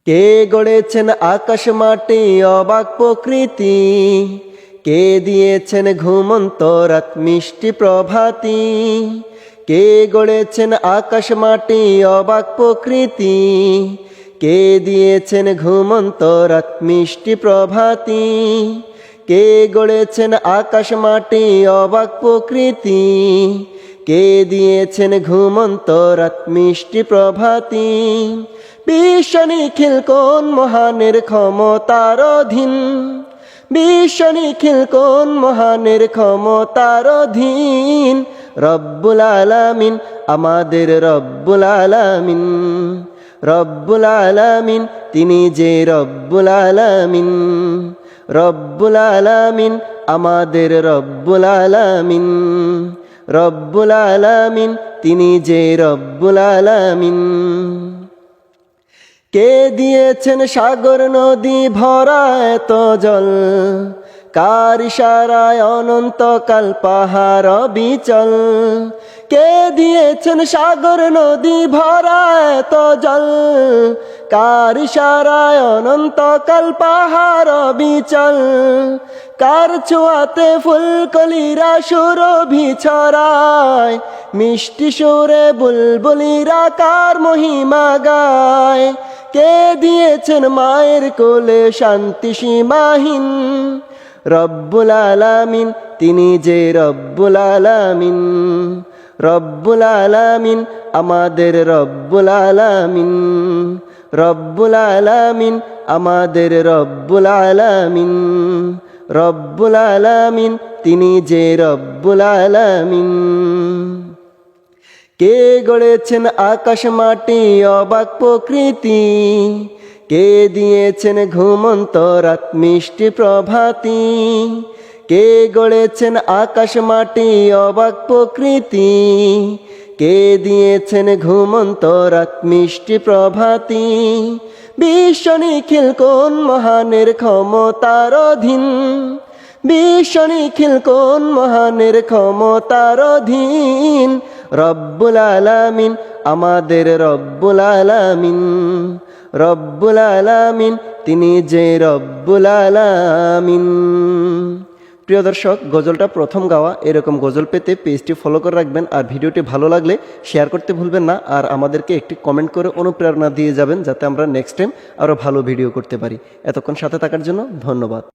কে গড়েছেন আকাশ মাটি অবাক প্রকৃতি, কে দিয়েছেন ঘুমন্ত রাত মিষ্টি প্রভাতি। কে গড়েছেন আকাশ মাটি অবাক প্রকৃতি, কে দিয়েছেন ঘুমন্ত রাত মিষ্টি প্রভাতি। কে গড়েছেন আকাশ মাটি অবাক প্রকৃতি, কে দিয়েছেন ঘুমন্ত রাত মিষ্টি প্রভাতি। বিশ্ব নিখিল কোন মহানের ক্ষমতার অধীন, বিশ্ব নিখিল কোন মহানের ক্ষমতার অধীন। রব্বুল আলামিন আমাদের রব্বুল আলামিন, রব্বুল আলামিন তিনি যে রব্বুল আলামিন। রব্বুল আলামিন আমাদের রব্বুল আলামিন, রব্বুল আলামিন তিনি যে রব্বুল আলামিন। কে দিয়েছেন সাগর নদী ভরা এত জল, কার ইশারায় অনন্তকাল পাহাড় বিচল। কে দিয়েছেন সাগর নদী ভরা এত জল, কার ইশারায় অনন্তকাল পাহাড় বিচল। কার ছোঁয়াতে ফুলকলিরা সুরভি ছড়ায়, মিষ্টি সুরে বুলবুলিরা কার মহিমা গায়। কে দিয়েছেন মায়ের কোলে শান্তি সীমাহীন, রব্বুল আলামিন তিনি যে রব্বুল আলামিন। রব্বুল আলামিন আমাদের রব্বুল আলামিন, রব্বুল আলামিন আমাদের রব্বুল আলামিন। রব্বুল আলামিন তিনি যে রব্বুল আলামিন। কে গড়েছেন আকাশ মাটি অবাক প্রকৃতি, কে দিয়েছেন ঘুমন্ত রাত মিষ্টি প্রভাতি। কে গড়েছেন আকাশ মাটি অবাক প্রকৃতি, কে দিয়েছেন ঘুমন্ত রাত মিষ্টি প্রভাতি। বিশ্ব নিখিল কোন মহানের ক্ষমতার অধীন, বিশ্ব নিখিল কোন মহানের ক্ষমতার অধীন। রব্বুল আলামিন আমাদের রব্বুল আলামিন, রব্বুল আলামিন তিনি যে রব্বুল আলামিন। প্রিয় দর্শক, গজলটা প্রথম গাওয়া। এরকম গজল পেতে পেজটি ফলো করে রাখবেন, আর ভিডিওটি ভালো লাগলে শেয়ার করতে ভুলবেন না। আর আমাদেরকে একটি কমেন্ট করে অনুপ্রেরণা দিয়ে যাবেন, যাতে আমরা নেক্সট টাইম আরও ভালো ভিডিও করতে পারি। এতক্ষণ সাথে থাকার জন্য ধন্যবাদ।